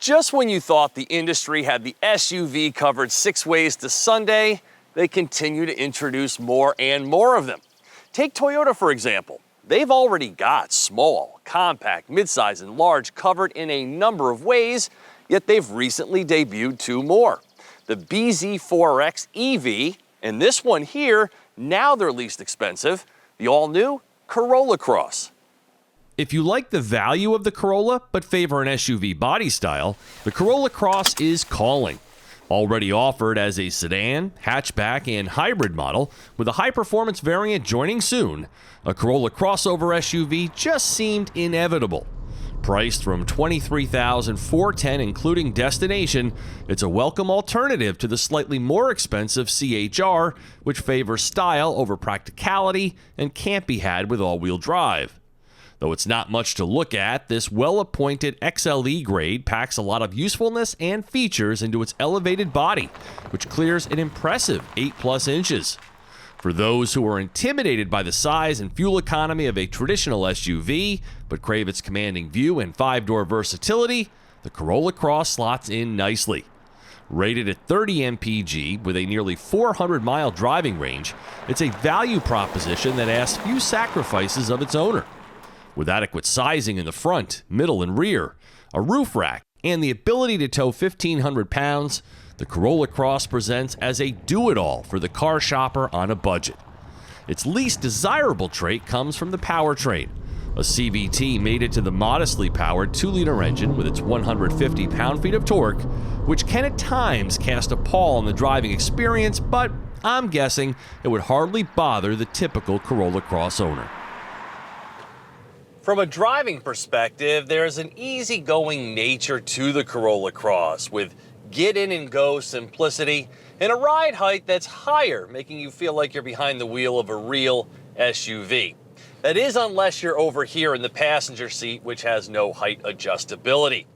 Just when you thought the industry had the SUV covered 6 ways to Sunday, they continue to introduce more and more of them. Take Toyota, for example. They've already got small, compact, midsize, and large covered in a number of ways, yet they've recently debuted 2 more. The BZ4X EV, and this one here, now their least expensive, the all-new Corolla Cross. If you like the value of the Corolla but favor an SUV body style, the Corolla Cross is calling. Already offered as a sedan, hatchback, and hybrid model, with a high-performance variant joining soon, a Corolla crossover SUV just seemed inevitable. Priced from $23,410 including destination, it's a welcome alternative to the slightly more expensive CHR, which favors style over practicality and can't be had with all-wheel drive. Though it's not much to look at, this well-appointed XLE grade packs a lot of usefulness and features into its elevated body, which clears an impressive 8+ inches. For those who are intimidated by the size and fuel economy of a traditional SUV, but crave its commanding view and 5-door versatility, the Corolla Cross slots in nicely. Rated at 30 mpg with a nearly 400-mile driving range, it's a value proposition that asks few sacrifices of its owner. With adequate sizing in the front, middle, and rear, a roof rack, and the ability to tow 1,500 pounds, the Corolla Cross presents as a do-it-all for the car shopper on a budget. Its least desirable trait comes from the powertrain. A CVT mated to the modestly powered 2-liter engine with its 150 pound-feet of torque, which can at times cast a pall on the driving experience, but I'm guessing it would hardly bother the typical Corolla Cross owner. From a driving perspective, there's an easygoing nature to the Corolla Cross with get-in-and-go simplicity and a ride height that's higher, making you feel like you're behind the wheel of a real SUV. That is unless you're over here in the passenger seat, which has no height adjustability.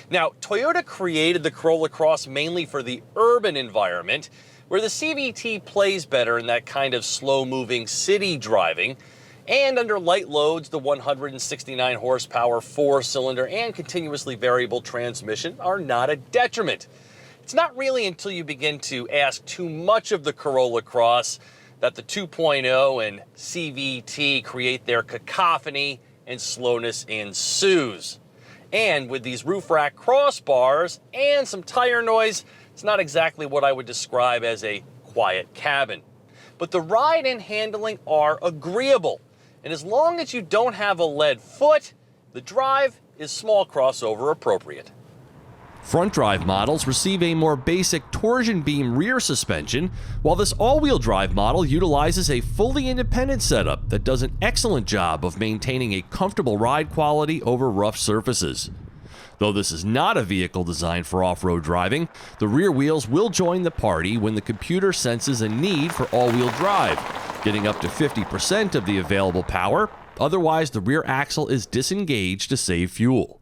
Now, Toyota created the Corolla Cross mainly for the urban environment, where the CVT plays better in that kind of slow-moving city driving. And under light loads, the 169 horsepower 4-cylinder and continuously variable transmission are not a detriment. It's not really until you begin to ask too much of the Corolla Cross that the 2.0 and CVT create their cacophony and slowness ensues. And with these roof rack crossbars and some tire noise, it's not exactly what I would describe as a quiet cabin. But the ride and handling are agreeable. And as long as you don't have a lead foot, the drive is small crossover appropriate. Front drive models receive a more basic torsion beam rear suspension, while this all-wheel drive model utilizes a fully independent setup that does an excellent job of maintaining a comfortable ride quality over rough surfaces. Though this is not a vehicle designed for off-road driving, the rear wheels will join the party when the computer senses a need for all-wheel drive, getting up to 50% of the available power. Otherwise, the rear axle is disengaged to save fuel.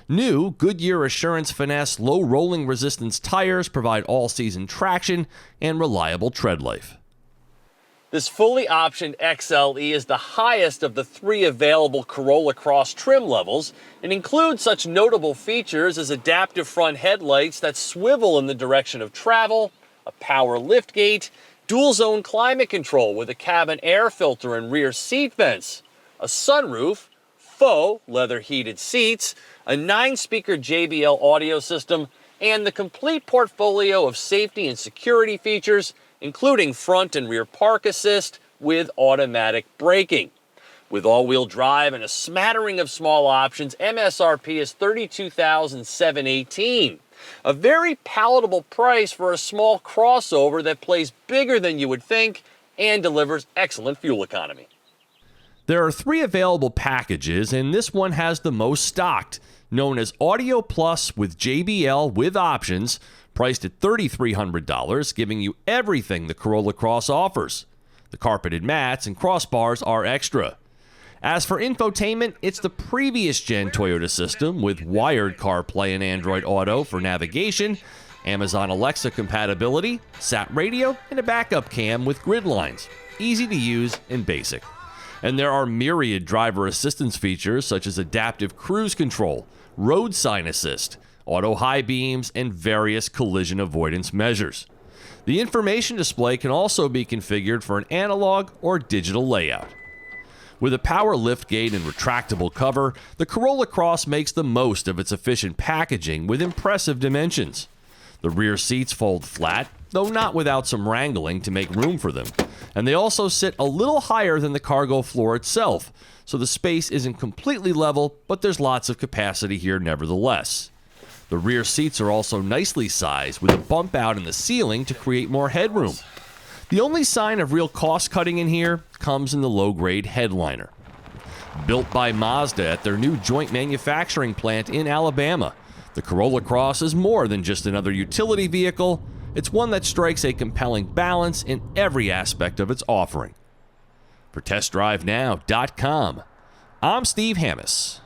New Goodyear Assurance Finesse low rolling resistance tires provide all-season traction and reliable tread life. This fully optioned XLE is the highest of the 3 available Corolla Cross trim levels and includes such notable features as adaptive front headlights that swivel in the direction of travel, a power liftgate, dual-zone climate control with a cabin air filter and rear seat vents, a sunroof, faux leather heated seats, a 9-speaker JBL audio system, and the complete portfolio of safety and security features, including front and rear park assist with automatic braking. With all-wheel drive and a smattering of small options, MSRP is $32,718. A very palatable price for a small crossover that plays bigger than you would think and delivers excellent fuel economy. There are 3 available packages, and this one has the most stocked, known as Audio Plus with JBL with options, priced at $3,300, giving you everything the Corolla Cross offers. The carpeted mats and crossbars are extra. As for infotainment, it's the previous gen Toyota system with wired CarPlay and Android Auto for navigation, Amazon Alexa compatibility, sat radio, and a backup cam with grid lines. Easy to use and basic. And there are myriad driver assistance features such as adaptive cruise control, road sign assist, auto high beams, and various collision avoidance measures. The information display can also be configured for an analog or digital layout. With a power liftgate and retractable cover, the Corolla Cross makes the most of its efficient packaging with impressive dimensions. The rear seats fold flat, though not without some wrangling to make room for them, and they also sit a little higher than the cargo floor itself, so the space isn't completely level, but there's lots of capacity here nevertheless. The rear seats are also nicely sized with a bump out in the ceiling to create more headroom. The only sign of real cost cutting in here comes in the low-grade headliner. Built by Mazda at their new joint manufacturing plant in Alabama, the Corolla Cross is more than just another utility vehicle. It's one that strikes a compelling balance in every aspect of its offering. For TestDriveNow.com, I'm Steve Hammis.